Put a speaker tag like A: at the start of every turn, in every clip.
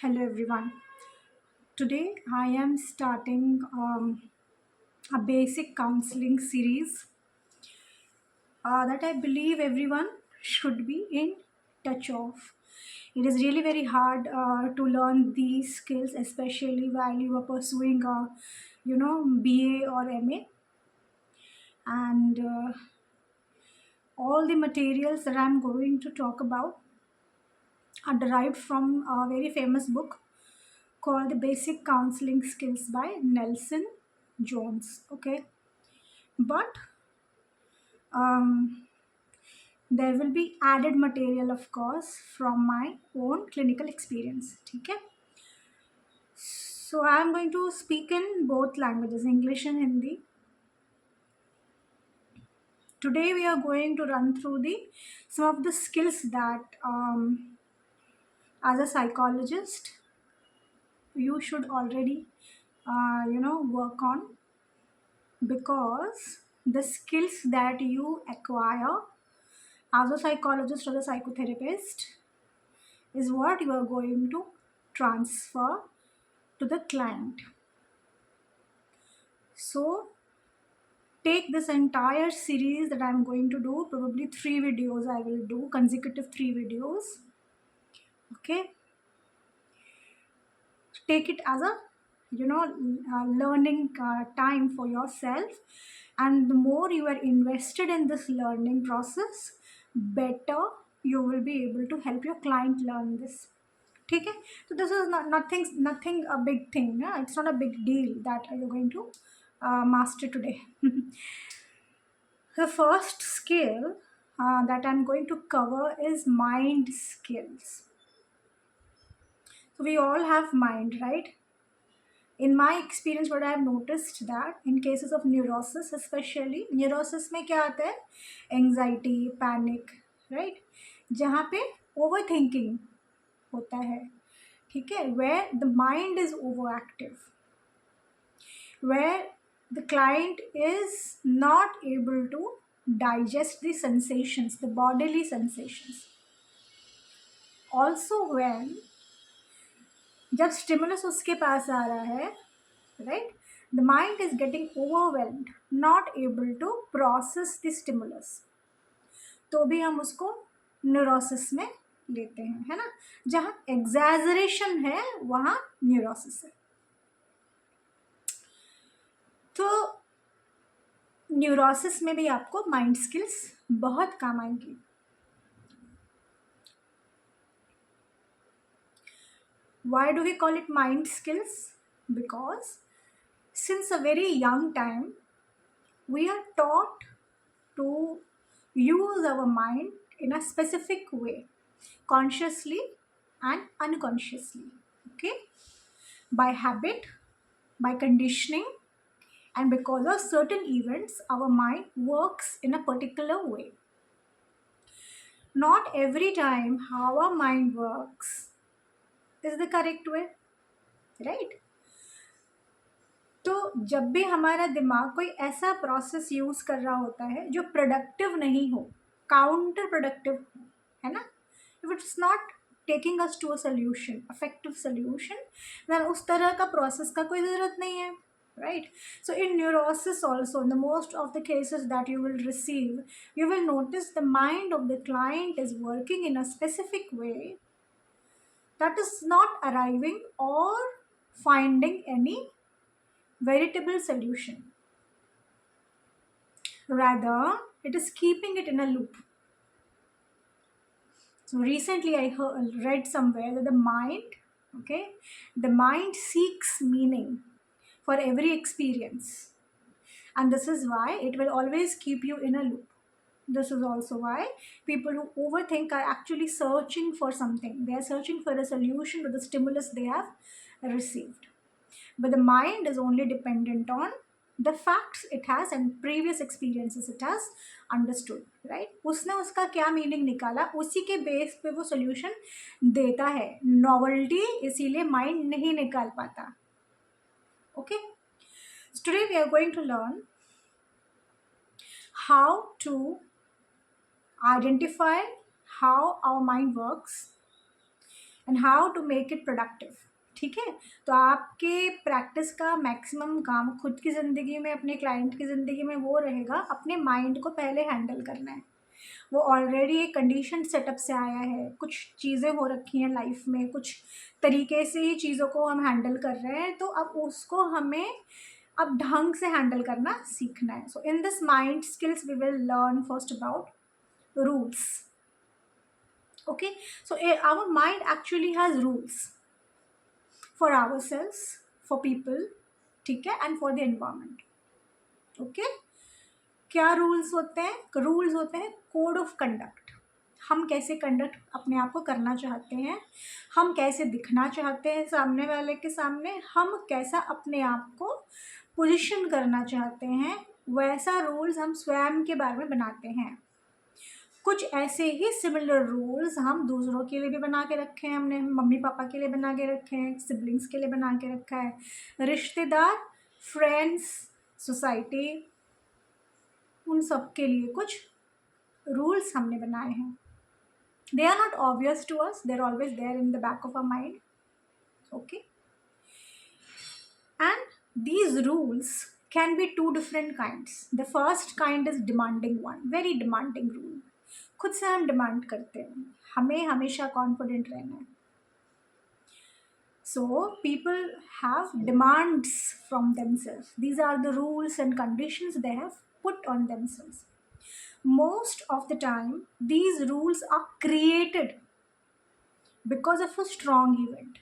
A: Hello everyone. Today I am starting a basic counseling series that I believe everyone should be in touch of. It is really very hard to learn these skills, especially while you are pursuing a, BA or MA, and all the materials that I'm going to talk about are derived from a very famous book called The Basic Counseling Skills by Nelson Jones. Okay, but um, there will be added material, of course, from my own clinical experience. Okay, so I'm going to speak in both languages, English and Hindi. Today we are going to run through the some of the skills that as a psychologist you should already work on, because the skills that you acquire as a psychologist or a psychotherapist is what you are going to transfer to the client. So take this entire series that I'm going to do, probably 3 videos I will do, consecutive 3 videos. Okay, take it as a learning time for yourself, and the more you are invested in this learning process, better you will be able to help your client learn this. Okay, so this is nothing a big thing. Yeah? It's not a big deal that you're going to master today. The first skill that I'm going to cover is mind skills. So we all have mind, right? In my experience, what I have noticed that in cases of neurosis, especially neurosis में क्या आता है, anxiety, panic, right? जहाँ पे overthinking होता है, ठीक है, where the mind is overactive, where the client is not able to digest the sensations, the bodily sensations. Also when जब स्टिमुलस उसके पास आ रहा है, right, the mind is getting overwhelmed, not able to process the stimulus, तो भी हम उसको neurosis में लेते हैं, है ना. जहाँ एग्जैजरेशन है वहाँ न्यूरोसिस है. तो न्यूरोसिस में भी आपको माइंड स्किल्स बहुत काम आएंगी. Why do we call it mind skills? Because since a very young time we are taught to use our mind in a specific way, consciously and unconsciously. Okay, by habit, by conditioning, and because of certain events our mind works in a particular way. Not every time how our mind works is the correct way, right? तो जब भी हमारा दिमाग कोई ऐसा process use कर रहा होता है जो प्रोडक्टिव नहीं हो, काउंटर प्रोडक्टिव हो, है ना, if it's not taking us to a solution, effective solution, then उस तरह का प्रोसेस का कोई ज़रूरत नहीं है, right? So in neurosis also, in the most of the cases that you will receive, you will notice the mind of the client is working in a specific way that is not arriving or finding any veritable solution. Rather, it is keeping it in a loop. So recently I read somewhere that the mind seeks meaning for every experience. And this is why it will always keep you in a loop. This is also why people who overthink are actually searching for something. They are searching for a solution to the stimulus they have received. But the mind is only dependent on the facts it has and previous experiences it has understood, right? उसने उसका क्या meaning निकाला, उसी के base पे वो solution देता है. नॉवल्टी इसीलिए माइंड नहीं निकाल पाता. Okay, so today we are going to learn how to identify how our mind works and how to make it productive. ठीक है, तो आपके प्रैक्टिस का मैक्सिमम काम खुद की ज़िंदगी में, अपने क्लाइंट की ज़िंदगी में वो रहेगा, अपने माइंड को पहले हैंडल करना है। वो ऑलरेडी एक कंडीशन सेटअप से आया है, कुछ चीज़ें हो रखी हैं लाइफ में, कुछ तरीके से ही चीज़ों को हम हैंडल कर रहे हैं, तो अब उसको हमें अब ढंग से हैंडल करना सीखना है। So in this mind skills we will learn first about rules. Okay, so our mind actually has rules for ourselves, for people, ठीक है, and for the environment. Okay, क्या रूल्स होते हैं? रूल्स होते हैं कोड ऑफ कंडक्ट। हम कैसे conduct अपने आप को करना चाहते हैं, हम कैसे दिखना चाहते हैं सामने वाले के सामने, हम कैसा अपने आप को पोजीशन करना चाहते हैं, वैसा रूल्स हम स्वयं के बारे में बनाते हैं। कुछ ऐसे ही सिमिलर रूल्स हम दूसरों के लिए भी बना के रखे हैं, हमने मम्मी पापा के लिए बना के रखे हैं, सिबलिंग्स के लिए बना के रखा है, रिश्तेदार, फ्रेंड्स, सोसाइटी, उन सब के लिए कुछ रूल्स हमने बनाए हैं। They are not obvious to us, they are always there in the back of our mind. Okay, and these rules can be two different kinds. The first kind is demanding one, very demanding rule. खुद से हम demand करते हैं, हमें हमेशा confident रहना है। So people have demands from themselves. These are the rules and conditions they have put on themselves. Most of the time these rules are created because of a strong event.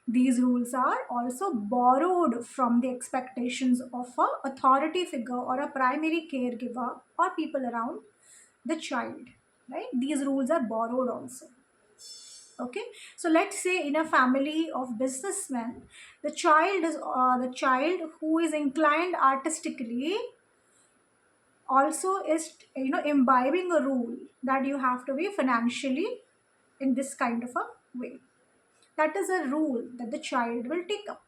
A: These rules are also borrowed from the expectations of an authority figure or a primary caregiver or people around the child, right? These rules are borrowed also. Okay, so let's say in a family of businessmen, the child who is inclined artistically also is, imbibing a rule that you have to be financially in this kind of a way. That is a rule that the child will take up,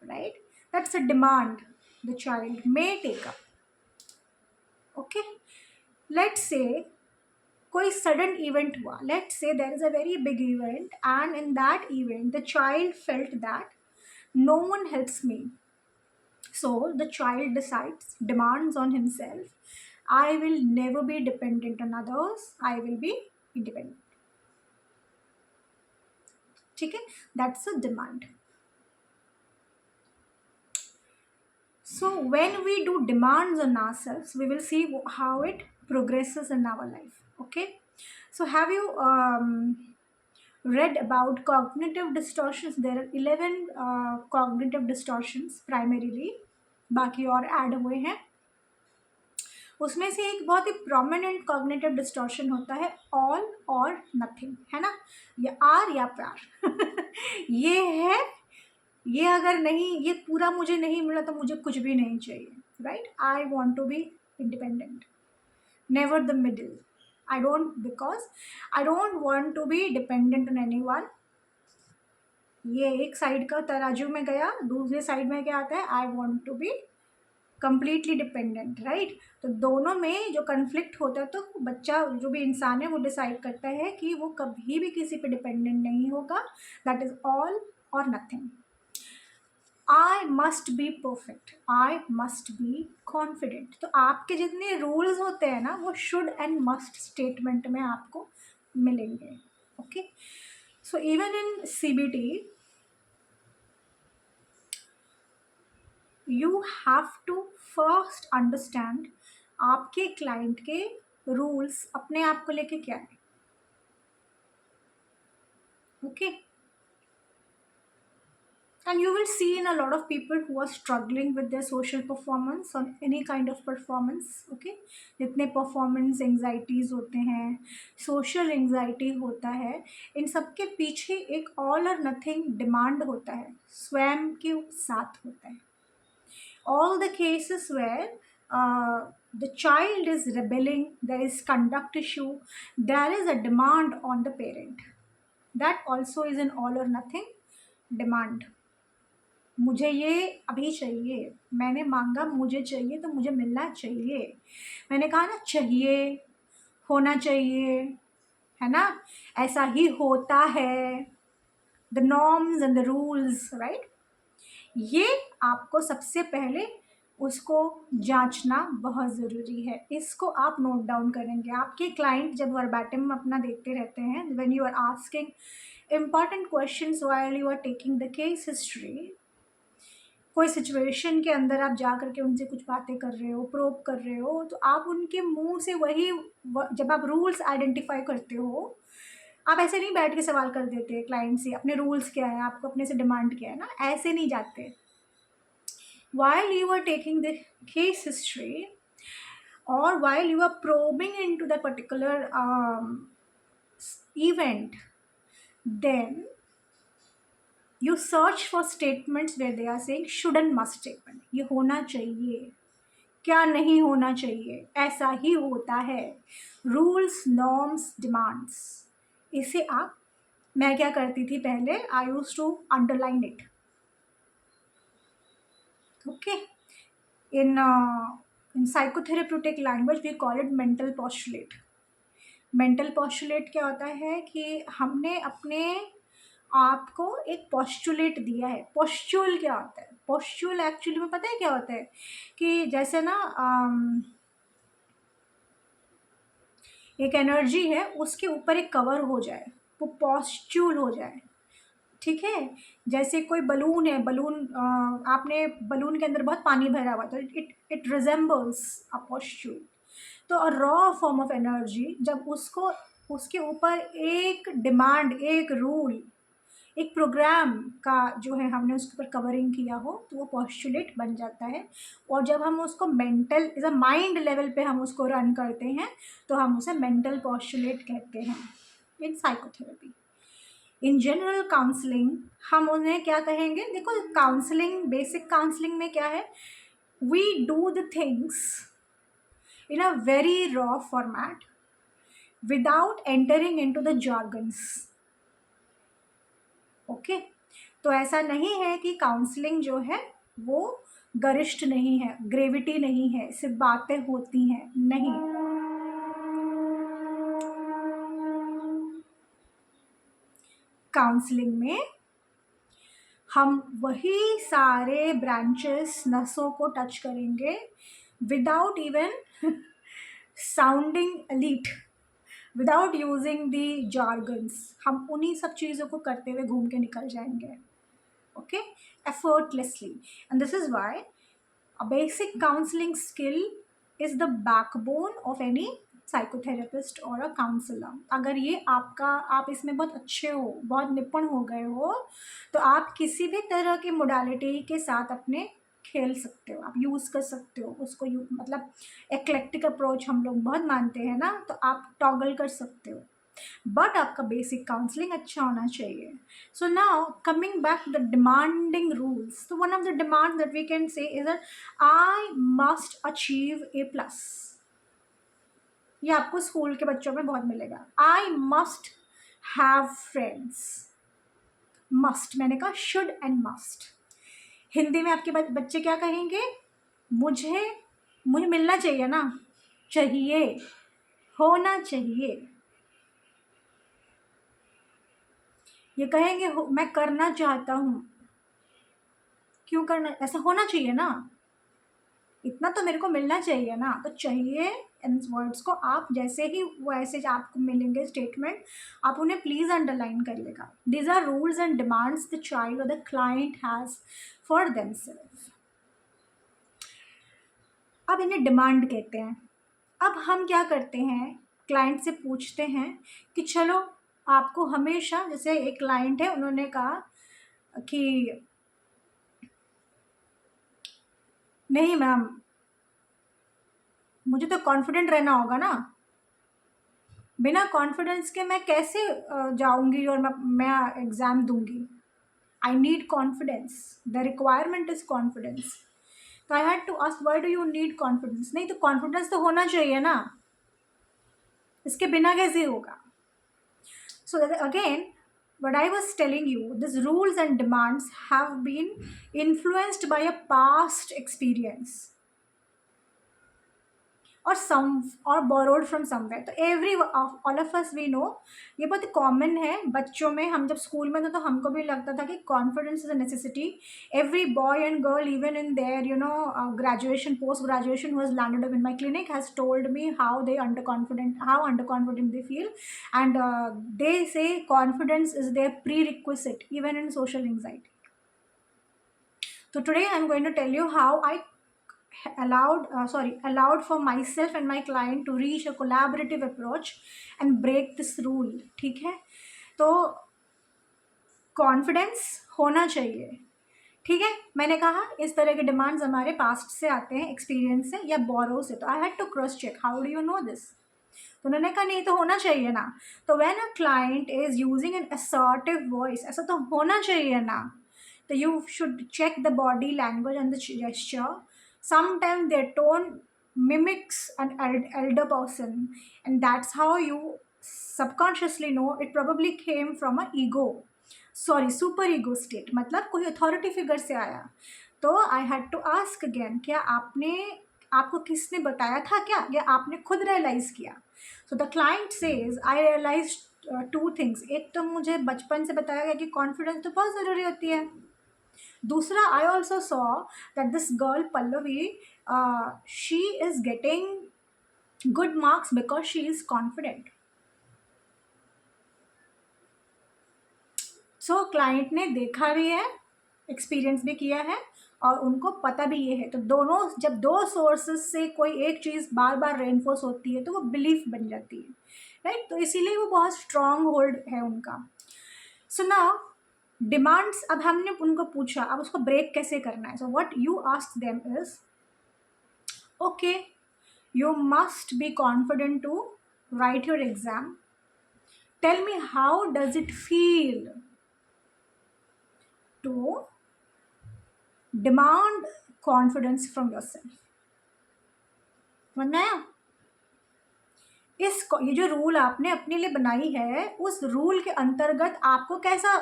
A: right? That's a demand the child may take up. Okay, let's say कोई sudden event हुआ, let's say there is a very big event and in that event the child felt that no one helps me, so the child decides, demands on himself, I will never be dependent on others, I will be independent. ठीक है, that's a demand. So when we do demands on ourselves, we will see how it progresses in our life. Okay, so have you read about cognitive distortions? There are 11 cognitive distortions primarily, बाकी और add हुए हैं। उसमें से एक बहुत ही prominent cognitive distortion होता है ऑल और नथिंग, है ना, या आर या प्रार ये है, ये अगर नहीं, ये पूरा मुझे नहीं मिला तो मुझे कुछ भी नहीं चाहिए, right? I want to be independent, never the middle. I don't want to be dependent on anyone. ये एक साइड का तराजू में गया, दूसरे साइड में क्या आता है, I want to be completely dependent, right? तो दोनों में जो कन्फ्लिक्ट होता है, तो बच्चा जो भी इंसान है वो डिसाइड करता है कि वो कभी भी किसी पे डिपेंडेंट नहीं होगा. दैट इज ऑल और nothing. I must be perfect, I must be confident. तो आपके जितने रूल्स होते हैं ना, वो शुड एंड मस्ट स्टेटमेंट में आपको मिलेंगे. Okay, so even in CBT you have to first understand आपके क्लाइंट के रूल्स अपने आप को लेके क्या है. Okay, and you will see in a lot of people who are struggling with their social performance or any kind of performance. Okay, जितने performance anxieties होते हैं, social anxiety होता है, इन सब के पीछे एक all or nothing demand होता है, स्वयं के साथ होता है. All the cases where the child is rebelling, there is conduct issue, there is a demand on the parent. That also is an all or nothing demand. मुझे ये अभी चाहिए, मैंने मांगा, मुझे चाहिए तो मुझे मिलना चाहिए. मैंने कहा ना, चाहिए, होना चाहिए, है ना, ऐसा ही होता है, the norms and the rules, right. ये आपको सबसे पहले उसको जांचना बहुत ज़रूरी है। इसको आप नोट डाउन करेंगे। आपके क्लाइंट जब वर्बैटिम अपना देखते रहते हैं, when you are asking important questions while you are taking the case history, कोई सिचुएशन के अंदर आप जा करके उनसे कुछ बातें कर रहे हो, प्रोब कर रहे हो, तो आप उनके मुंह से वही जब आप रूल्स आइडेंटिफाई करते हो, आप ऐसे नहीं बैठ के सवाल कर देते क्लाइंट से अपने रूल्स क्या है, आपको अपने से डिमांड क्या है ना, ऐसे नहीं जाते। while you are taking the case history or while you are probing into that particular event, then you search for statements where they are saying should and must statement, ये होना चाहिए, क्या नहीं होना चाहिए, ऐसा ही होता है, रूल्स नॉर्म्स डिमांड्स। इसे आप, मैं क्या करती थी पहले, I use to underline it, okay. in psychotherapeutic language we call it mental postulate। Mental postulate क्या होता है कि हमने अपने आप को एक पॉस्टुलेट दिया है। पॉस्चुल क्या होता है? पॉस्चुल एक्चुअली में पता है क्या होता है कि जैसे ना एक एनर्जी है, उसके ऊपर एक कवर हो जाए, वो पॉस्चुल हो जाए, ठीक है। जैसे कोई बलून है, बलून आपने बलून के अंदर बहुत पानी भरा हुआ, तो इट रिजेंबल्स अ पॉस्चुल। तो a raw form of energy जब उसको, उसके ऊपर एक डिमांड, एक रूल, एक प्रोग्राम का जो है हमने उसके ऊपर कवरिंग किया हो, तो वो पॉस्टुलेट बन जाता है। और जब हम उसको mental is a mind level पे हम उसको रन करते हैं, तो हम उसे मेंटल पॉस्टुलेट कहते हैं इन साइकोथेरेपी। इन जनरल काउंसलिंग हम उन्हें क्या कहेंगे? देखो, काउंसलिंग, बेसिक काउंसलिंग में क्या है, we do the things in a very raw format without entering into the jargons, okay. तो ऐसा नहीं है कि काउंसलिंग जो है वो गरिष्ठ नहीं है, ग्रेविटी नहीं है, सिर्फ बातें होती हैं, नहीं। काउंसलिंग में हम वही सारे ब्रांचेस, नसों को टच करेंगे without even sounding elite, without using the jargons. हम उन्हीं सब चीज़ों को करते हुए घूम के निकल जाएंगे, okay, effortlessly। and this is why a basic counseling skill is the backbone of any psychotherapist और अ काउंसलर। अगर ये आपका, आप इसमें बहुत अच्छे हो, बहुत निपुण हो गए हो, तो आप किसी भी तरह की मोडालिटी के साथ अपने खेल सकते हो, आप यूज़ कर सकते हो उसको, मतलब एक्लेक्टिक अप्रोच हम लोग बहुत मानते हैं ना, तो आप टॉगल कर सकते हो, बट आपका बेसिक काउंसलिंग अच्छा होना चाहिए। So now coming back to the demanding rules, तो one of the demand that we can say is that I must achieve A+। ये आपको स्कूल के बच्चों में बहुत मिलेगा। I must have friends. Must, मैंने कहा शुड एंड मस्ट। हिंदी में आपके बच्चे क्या कहेंगे? मुझे मुझे मिलना चाहिए ना, चाहिए, होना चाहिए। ये कहेंगे मैं करना चाहता हूँ। क्यों करना? ऐसा होना चाहिए ना, इतना तो मेरे को मिलना चाहिए ना। तो चाहिए इन वर्ड्स को आप जैसे ही वो ऐसे आपको मिलेंगे स्टेटमेंट, आप उन्हें प्लीज़ अंडरलाइन करिएगा। These are rules and demands the child और the client has for themself. अब इन्हें डिमांड कहते हैं। अब हम क्या करते हैं, क्लाइंट से पूछते हैं कि चलो आपको हमेशा, जैसे एक क्लाइंट है, उन्होंने कहा कि नहीं मैम, मुझे तो कॉन्फिडेंट रहना होगा ना, बिना कॉन्फिडेंस के मैं कैसे जाऊंगी और मैं एग्ज़ाम दूंगी। I need confidence, the requirement is confidence. तो I had to ask why do you need confidence? नहीं तो कॉन्फिडेंस तो होना चाहिए ना, इसके बिना कैसे होगा? So that again, what I was telling you, these rules and demands have been influenced by a past experience और बोरोड फ्रॉम समवेयर। तो every all of us we know, ये बहुत कॉमन है बच्चों में। हम जब स्कूल में थे तो हमको भी लगता था कि confidence is a necessity. Every boy and girl even in their graduation, post graduation, who has landed up in my clinic has told me how underconfident they feel, and they say confidence is their prerequisite even in social anxiety. So today I'm going to tell you how I allowed for myself and my client to reach a collaborative approach and break this rule. ठीक है, तो confidence होना चाहिए। ठीक है, मैंने कहा इस तरह के डिमांड्स हमारे पास्ट से आते हैं, एक्सपीरियंस से या बोरो से। तो I had to cross check, how do you know this? तो उन्होंने कहा नहीं तो होना चाहिए ना। तो when a client is using an assertive voice, ऐसा तो होना चाहिए ना। तो you should check the body language and the gesture. Sometimes their tone mimics an elder person, and that's how you subconsciously know it probably came from a super ego state, मतलब कोई authority figure से आया। तो I had to ask again, क्या आपको किसने बताया था क्या, या आपने खुद रियलाइज़ किया? So the client says I realise two things. एक तो मुझे बचपन से बताया गया कि कॉन्फिडेंस तो बहुत ज़रूरी होती है। दूसरा, I also saw that this girl Pallavi, she is getting good marks because she is confident. So client ने देखा भी है, एक्सपीरियंस भी किया है, और उनको पता भी ये है। तो दोनों, जब दो सोर्सेस से कोई एक चीज़ बार बार रेनफोर्स होती है तो वो बिलीफ बन जाती है, राइट? तो इसीलिए वो बहुत स्ट्रॉन्ग होल्ड है उनका। सो नाउ डिमांड्स, अब हमने उनको पूछा, अब उसको ब्रेक कैसे करना है। So what you ask them is, okay, you must be confident to write your exam. Tell me how does it feel to demand confidence from yourself. समझ में आया? ये जो रूल आपने अपने लिए बनाई है, उस रूल के अंतर्गत आपको कैसा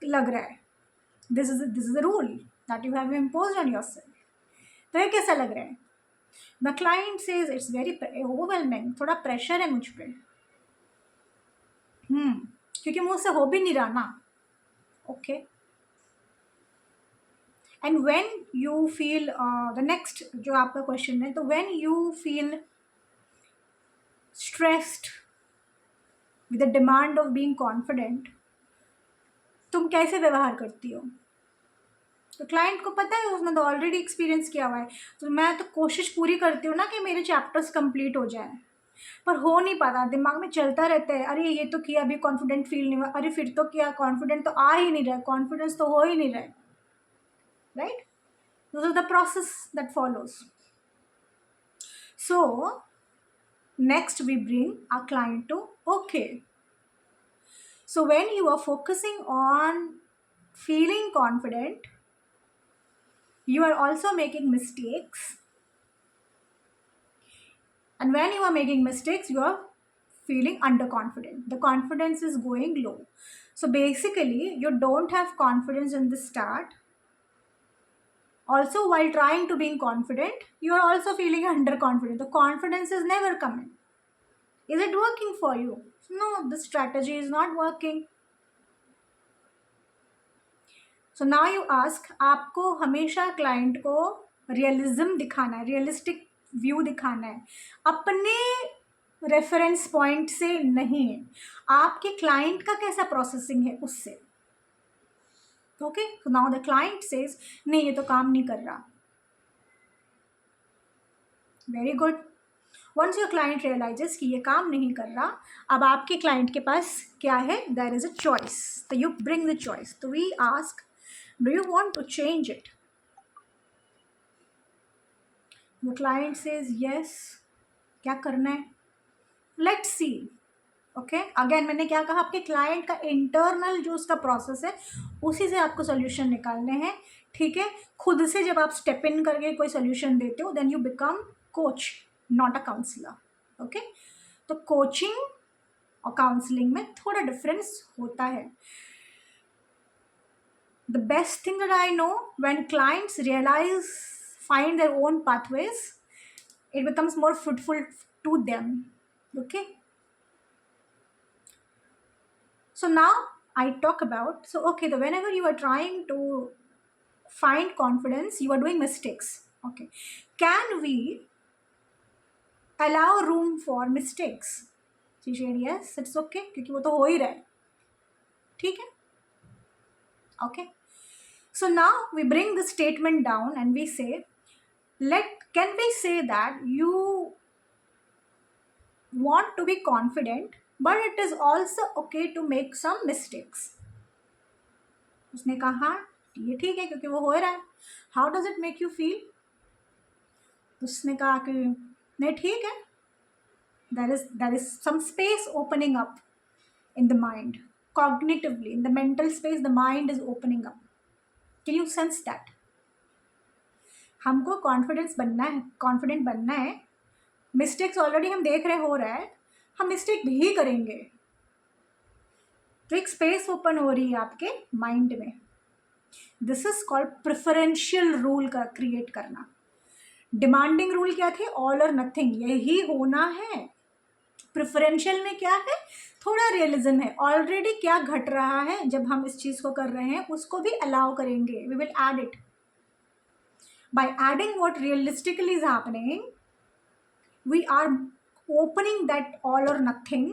A: लग रहा है? This is a rule that you have imposed on yourself. तो ये कैसा लग रहा है? The client says it's very overwhelming, थोड़ा प्रेशर है मुझ पर, क्योंकि मुझसे हो भी नहीं रहा ना. Okay, and when you feel, the next जो आपका क्वेश्चन है, तो when you feel stressed with the demand of being confident, तुम कैसे व्यवहार करती हो? तो क्लाइंट को पता है, उसने तो ऑलरेडी एक्सपीरियंस किया हुआ है। तो मैं तो कोशिश पूरी करती हूँ ना कि मेरे चैप्टर्स कंप्लीट हो जाए, पर हो नहीं पाता, दिमाग में चलता रहता है, अरे ये तो किया, अभी कॉन्फिडेंट फील नहीं हुआ, अरे फिर तो किया, कॉन्फिडेंट तो आ ही नहीं रहा, कॉन्फिडेंस तो हो ही नहीं रहा, right? This is the process that follows. So next we bring our client to okay. So when you are focusing on feeling confident, you are also making mistakes, and when you are making mistakes, you are feeling underconfident. The confidence is going low. So basically you don't have confidence in the start. Also, while trying to being confident, you are also feeling underconfident. The confidence is never coming. Is it working for you? No, the strategy is not working. So now you ask, आपको हमेशा client को realism दिखाना है, realistic view दिखाना है, अपने reference point से नहीं, आपके क्लाइंट का कैसा प्रोसेसिंग है उससे. Okay, so now the client says नहीं ये तो काम नहीं कर रहा. Very good. Once your client realises कि ये काम नहीं कर रहा, अब आपके क्लाइंट के पास क्या है? There is a choice. तो यू ब्रिंग द चॉइस. तो we ask, do you want to change it? The client says yes. क्या करना है? Let's see. ओके, अगेन मैंने क्या कहा, आपके क्लाइंट का इंटरनल जो उसका प्रोसेस है उसी से आपको सोल्यूशन निकालने हैं. ठीक है, खुद से जब आप स्टेप इन करके कोई सोल्यूशन देते हो, then you become coach, not a counsellor. Okay, तो कोचिंग और काउंसलिंग में थोड़ा डिफरेंस होता है. The best thing that I know, when clients realise, find their own pathways, it becomes more fruitful to them. Okay, so now I talk about, so okay, the whenever you are trying to find confidence, you are doing mistakes. Okay, can we allow room for mistakes? She said yes, it's okay, क्योंकि वो तो हो ही रहा है. ठीक है. Okay, so now we bring the statement down and we say, can we say that you want to be confident, but it is also okay to make some mistakes? उसने कहा हाँ ये ठीक है क्योंकि वो हो रहा है. How does it make you feel? उसने कहा कि नहीं ठीक है, there is some space opening up in the mind, cognitively in the mental space the mind is opening up. Can you sense that? हमको कॉन्फिडेंट बनना है. मिस्टेक्स ऑलरेडी हम देख रहे हो रहा है, हम मिस्टेक भी करेंगे, तो एक स्पेस ओपन हो रही है आपके माइंड में. This is called preferential rule का क्रिएट करना. डिमांडिंग रूल क्या थे? ऑल और नथिंग, यही होना है. प्रेफरेंशियल में क्या है? थोड़ा रियलिज्म है. ऑलरेडी क्या घट रहा है जब हम इस चीज़ को कर रहे हैं उसको भी अलाउ करेंगे. We will add it. By adding what realistically is happening, we are opening that all or nothing.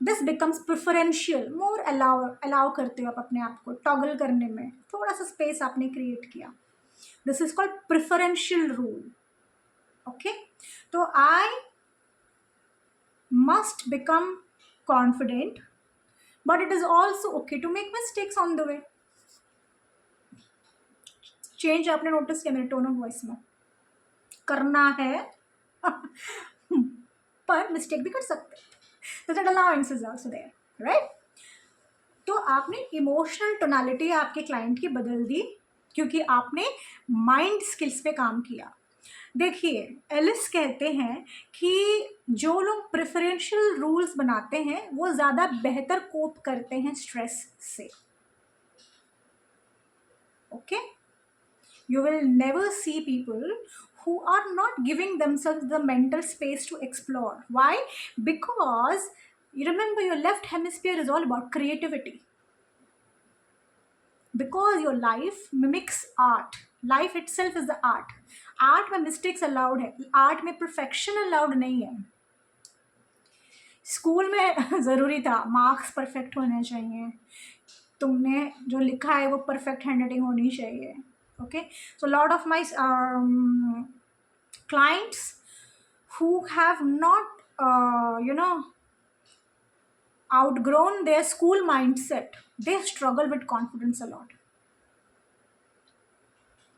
A: This becomes preferential. More allow करते हो आप अपने आप को टॉगल करने में, थोड़ा सा स्पेस आपने क्रिएट किया. This is called preferential rule. Okay, तो I must become confident, but it is also okay to make mistakes on the way. Change आपने नोटिस किया मेरे टोन ऑफ वॉइस में? करना है पर मिस्टेक भी कर सकते हैं. So that allowance is also there, right? तो आपने इमोशनल टोनालिटी आपके क्लाइंट की बदल दी क्योंकि आपने माइंड स्किल्स पे काम किया. देखिए, एलिस कहते हैं कि जो लोग प्रेफरेंशियल रूल्स बनाते हैं वो ज़्यादा बेहतर कोप करते हैं स्ट्रेस से. Okay, you will never see people who are not giving themselves the mental space to explore. Why? Because you remember your left hemisphere is all about creativity. Because your life mimics art. Life itself is the art. Art में mistakes allowed है, art में perfection allowed नहीं है. School में ज़रूरी था marks perfect होने चाहिए, तुमने जो लिखा है वो परफेक्ट हैंडराइटिंग होनी चाहिए. Okay, so a lot of my clients who have not outgrown their school mindset, they struggle with confidence a lot,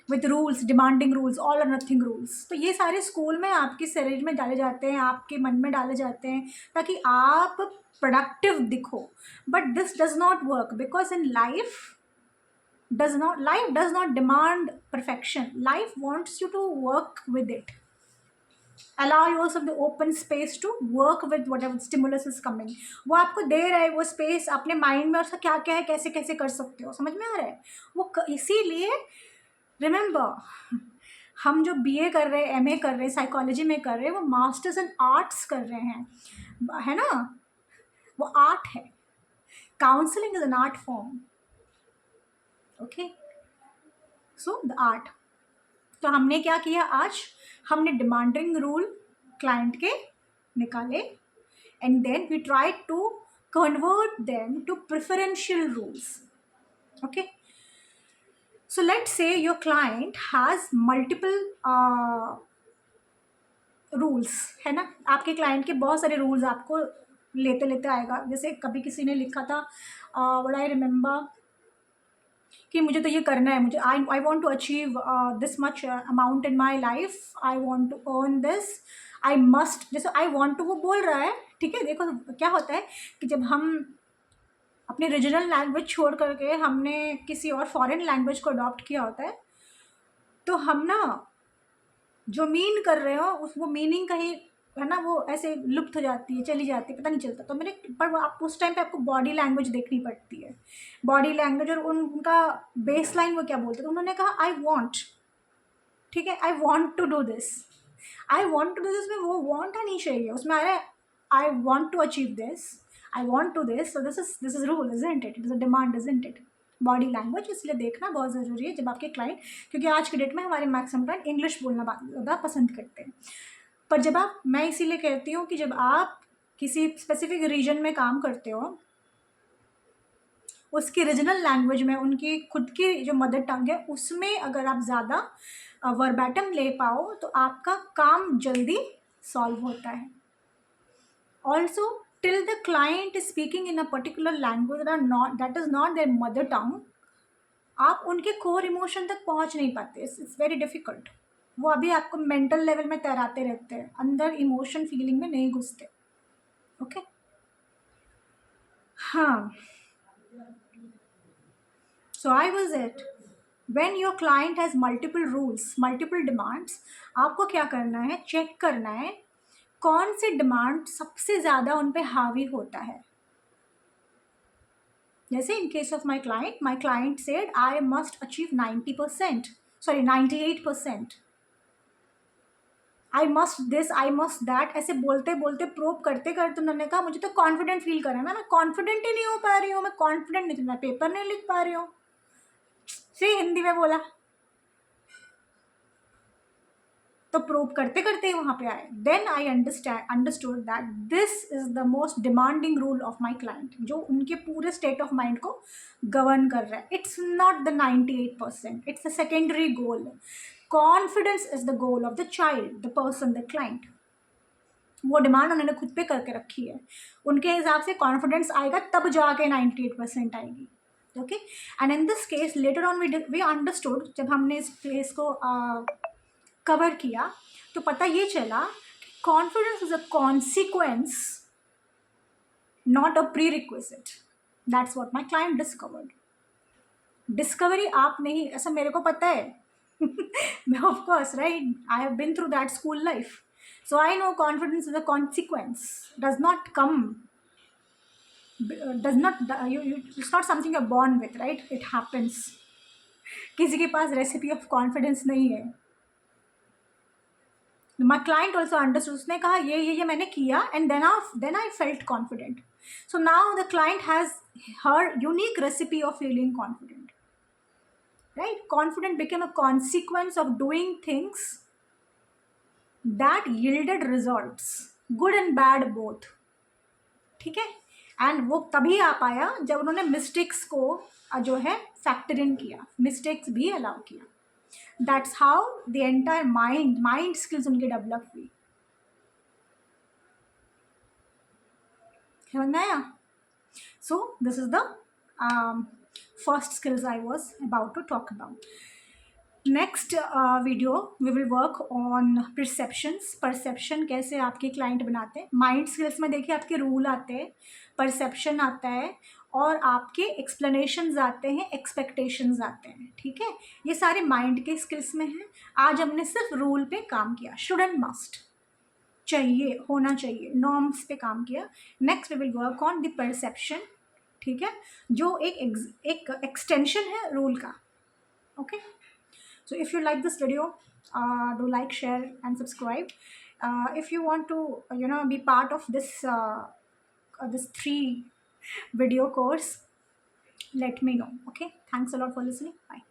A: with rules, demanding rules, all or nothing rules. तो ये सारे स्कूल में आपके शरीर में डाले जाते हैं, आपके मन में डाले जाते हैं ताकि आप प्रोडक्टिव दिखो. But this does not work because in life does not demand perfection. Life wants you to work with it. Allow yourself the open space to work with whatever stimulus is coming. वो आपको दे रहा है वो space अपने mind में, उसका क्या क्या है, कैसे कैसे कर सकते हो, समझ में आ रहा है वो. इसीलिए रिमेंबर, हम जो BA कर रहे हैं, MA कर रहे हैं, साइकोलॉजी में कर रहे हैं, वो मास्टर्स इन आर्ट्स कर रहे हैं, है ना. वो आर्ट है. Counselling is an art form. Okay, so the art. तो हमने क्या किया आज? हमने डिमांडिंग रूल क्लाइंट के निकाले and then we try to convert them to preferential rules. Okay, so let's say your client has multiple rules, है ना. आपके क्लाइंट के बहुत सारे रूल्स आपको लेते लेते आएगा. जैसे कभी किसी ने लिखा था, व्हाट आई रिमेंबर, कि मुझे तो ये करना है, मुझे I want to achieve this much amount in my life, I want to earn this, I must, जैसे आई वॉन्ट टू वो बोल रहा है. ठीक है, देखो क्या होता है कि जब हम अपने रीजनल लैंग्वेज छोड़ करके हमने किसी और फॉरेन लैंग्वेज को अडॉप्ट किया होता है, तो हम ना जो मीन कर रहे हो वो मीनिंग कहीं, है ना, वो ऐसे लुप्त हो जाती है, चली जाती है, पता नहीं चलता. तो पर आप उस टाइम पे आपको बॉडी लैंग्वेज देखनी पड़ती है, बॉडी लैंग्वेज. और उनका बेस लाइन वो क्या बोलते थे, उन्होंने कहा आई वॉन्ट. ठीक है, I want to do this. I want to this, उसमें वो वॉन्ट नहीं चाहिए, उसमें आ रहा है I want to achieve this, I want to this, so this is rule, isn't it, it is a demand, isn't it. Body language इसलिए देखना बहुत ज़रूरी है जब आपके क्लाइंट, क्योंकि आज के डेट में हमारे मैक्सिमम क्लाइंट इंग्लिश बोलना ज़्यादा पसंद करते हैं। पर जब आप, मैं इसीलिए कहती हूँ कि जब आप किसी स्पेसिफिक रीजन में काम करते हो, उसकी रीजनल लैंग्वेज में, उनकी खुद की जो मदर टंग है उसमें अगर आप ज़्यादा वर्बैटम ले पाओ तो आपका काम जल्दी सॉल्व होता है। Also till the client is speaking in a particular language that is not there mother tongue, आप उनके कोर इमोशन तक पहुंच नहीं पाते, इट्स वेरी डिफ़िकल्ट। वो अभी आपको मेंटल लेवल में तैराते रहते हैं, अंदर इमोशन फीलिंग में नहीं घुसते। ओके हाँ, so I was it, when your client has multiple rules, multiple demands, आपको क्या करना है, चेक करना है कौन सी डिमांड सबसे ज़्यादा उन पे हावी होता है। जैसे in case of my client said I must achieve 90%, sorry 98%, I must this, I must that, ऐसे बोलते बोलते प्रोब करते करते उन्होंने कहा मुझे तो कॉन्फिडेंट फील कर रहा है ना, मैं कॉन्फिडेंट ही नहीं हो पा रही हूँ, मैं कॉन्फिडेंट नहीं, मैं पेपर नहीं लिख पा रही हूँ। फिर हिंदी में बोला तो प्रूव करते करते ही वहाँ पे आए। Then I understood that this is the most demanding rule of my client, जो उनके पूरे स्टेट ऑफ माइंड को गवर्न कर रहा है। It's not the 98%, it's a secondary goal. Confidence is the goal of the child, the person, the client. वो demand उन्होंने खुद पे करके रखी है, उनके हिसाब से कॉन्फिडेंस आएगा तब जाके 98% आएगी। Okay, and in this case later on we understood, जब हमने इस केस को कवर किया तो पता ये चला कि confidence is a consequence, not a pre requisite. That's what my client discovered. Discovery आप नहीं, ऐसा मेरे को पता है मैं of course right, I have been through that school life, so I know confidence is a consequence, does not come, does not it's not something you're born with, right? It happens. किसी के पास रेसिपी ऑफ कॉन्फिडेंस नहीं है। My client also understood, उसने कहा ये मैंने किया and then I felt confident, so now the client has her unique recipe of feeling confident, right? Confident became a consequence of doing things that yielded results, good and bad both, ठीक है? And वो तभी आ पाया जब उन्होंने mistakes को जो है फैक्टर इन किया, मिस्टेक्स भी अलाउ किया। That's how the entire mind skills उनके डेवलप हुई। समझ में आया? So this is the first skills I was about to talk about. Next video we will work on perceptions. Perception कैसे आपके क्लाइंट बनाते हैं। माइंड स्किल्स में देखिए आपके रूल आते हैं, परसेप्शन आता है और आपके एक्सप्लेनेशंस आते हैं, एक्सपेक्टेशंस आते हैं, ठीक है? ये सारे माइंड के स्किल्स में हैं। आज हमने सिर्फ रूल पे काम किया, शुड एंड मस्ट, चाहिए, होना चाहिए, नॉर्म्स पे काम किया। Next we will work on the perception, ठीक है, जो एक एक्सटेंशन है रूल का। Okay, so if you like this video, do like, share and subscribe. If you want to be part of this this 3 video course, let me know. Okay, thanks a lot for listening. Bye.